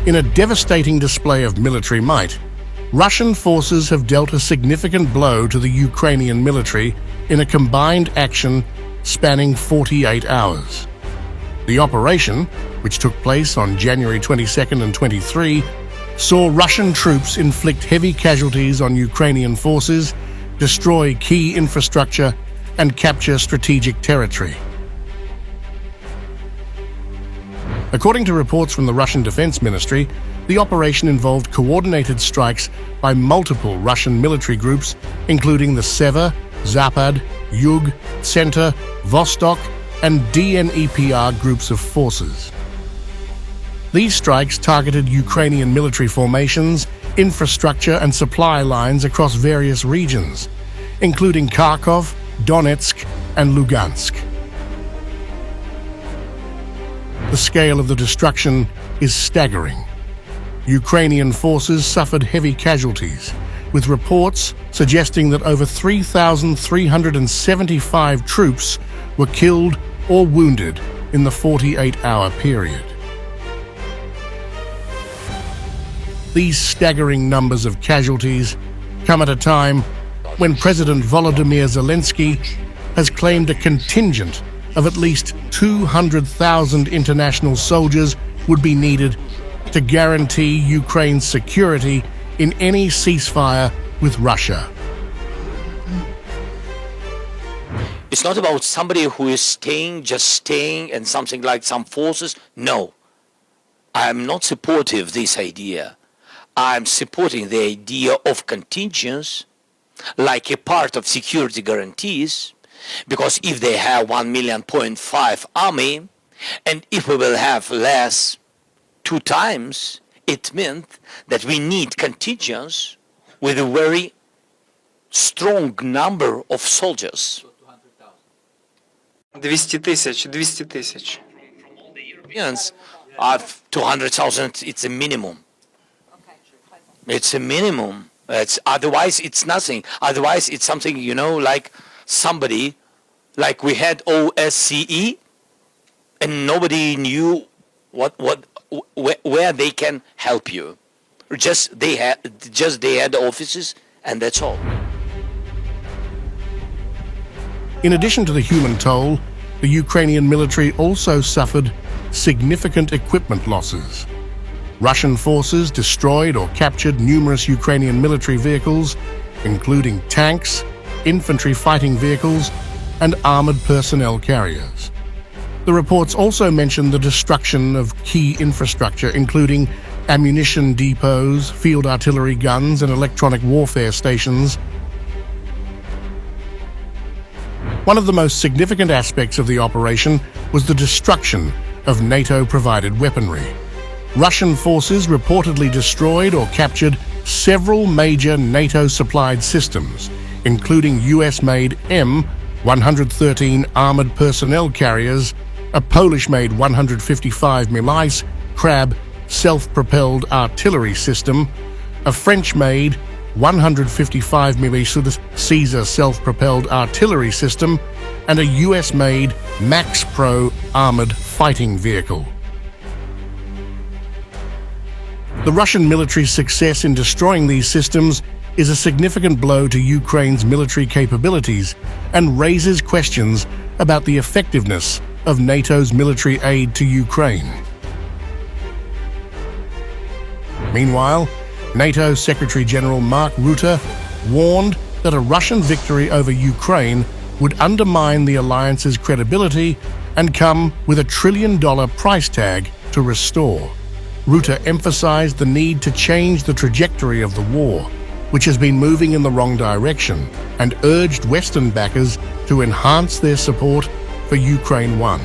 In a devastating display of military might, Russian forces have dealt a significant blow to the Ukrainian military in a combined action spanning 48 hours. The operation, which took place on January 22nd and 23, saw Russian troops inflict heavy casualties on Ukrainian forces, destroy key infrastructure, and capture strategic territory. According to reports from the Russian Defense Ministry, the operation involved coordinated strikes by multiple Russian military groups, including the Sever, Zapad, Yug, Center, Vostok, and DNEPR groups of forces. These strikes targeted Ukrainian military formations, infrastructure, and supply lines across various regions, including Kharkov, Donetsk, and Lugansk. The scale of the destruction is staggering. Ukrainian forces suffered heavy casualties, with reports suggesting that over 3,375 troops were killed or wounded in the 48-hour period. These staggering numbers of casualties come at a time when President Volodymyr Zelenskyy has claimed a contingent of at least 200,000 international soldiers would be needed to guarantee Ukraine's security in any ceasefire with Russia. It's not about somebody who is just staying and something like some forces. No, I'm not supportive of this idea. I'm supporting the idea of contingents like a part of security guarantees, because if they have 1.5 million army, and if we will have less 2 times, it meant that we need contingents with a very strong number of soldiers. 200,000. From all the Europeans, 200,000, it's a minimum. It's a minimum. Otherwise, it's nothing. Otherwise, it's something, like somebody, like we had OSCE, and nobody knew where they can help you. Just they had offices, and that's all. In addition to the human toll, the Ukrainian military also suffered significant equipment losses. Russian forces destroyed or captured numerous Ukrainian military vehicles, including tanks, infantry fighting vehicles, and armored personnel carriers. The reports also mention the destruction of key infrastructure, including ammunition depots, field artillery guns, and electronic warfare stations. One of the most significant aspects of the operation was the destruction of NATO-provided weaponry. Russian forces reportedly destroyed or captured several major NATO-supplied systems, including US-made M113 armored personnel carriers, a Polish-made 155 mm Crab self-propelled artillery system, a French-made 155 mm Caesar self-propelled artillery system, and a US-made Max Pro armored fighting vehicle. The Russian military's success in destroying these systems is a significant blow to Ukraine's military capabilities and raises questions about the effectiveness of NATO's military aid to Ukraine. Meanwhile, NATO Secretary-General Mark Rutte warned that a Russian victory over Ukraine would undermine the alliance's credibility and come with $1 trillion price tag to restore. Rutte emphasized the need to change the trajectory of the war, which has been moving in the wrong direction, and urged Western backers to enhance their support for Ukraine One.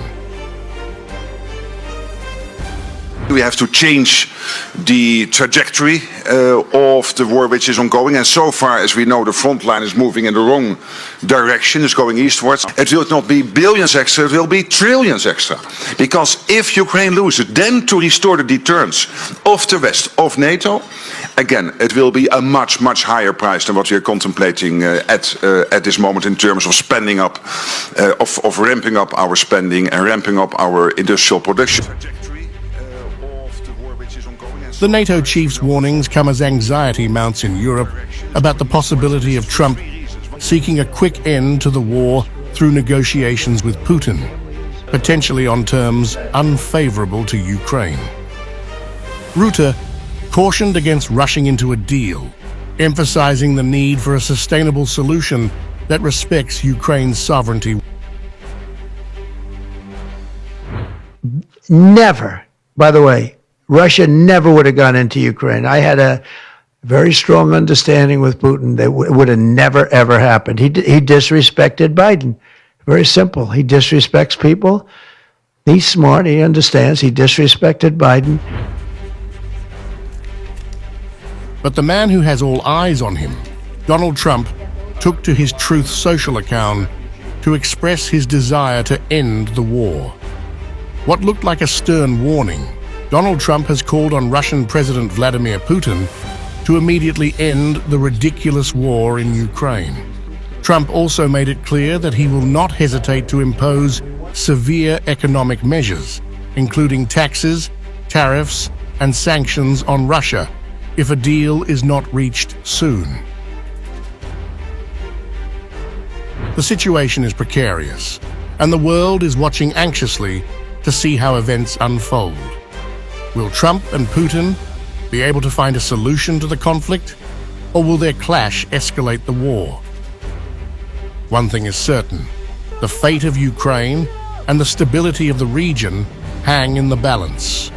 We have to change the trajectory of the war which is ongoing, and so far as we know the front line is moving in the wrong direction, it's going eastwards. It will not be billions extra, it will be trillions extra. Because if Ukraine loses, then to restore the deterrence of the West, of NATO, again, it will be a much, much higher price than what we are contemplating at this moment in terms of spending up, of ramping up our spending and ramping up our industrial production. The NATO chief's warnings come as anxiety mounts in Europe about the possibility of Trump seeking a quick end to the war through negotiations with Putin, potentially on terms unfavorable to Ukraine. Rutte cautioned against rushing into a deal, emphasizing the need for a sustainable solution that respects Ukraine's sovereignty. Never, by the way, Russia never would have gone into Ukraine. I had a very strong understanding with Putin that it would have never, ever happened. He disrespected Biden. Very simple. He disrespects people. He's smart. He understands. He disrespected Biden. But the man who has all eyes on him, Donald Trump, took to his Truth Social account to express his desire to end the war. What looked like a stern warning, Donald Trump has called on Russian President Vladimir Putin to immediately end the ridiculous war in Ukraine. Trump also made it clear that he will not hesitate to impose severe economic measures, including taxes, tariffs, and sanctions on Russia if a deal is not reached soon. The situation is precarious, and the world is watching anxiously to see how events unfold. Will Trump and Putin be able to find a solution to the conflict, or will their clash escalate the war? One thing is certain: the fate of Ukraine and the stability of the region hang in the balance.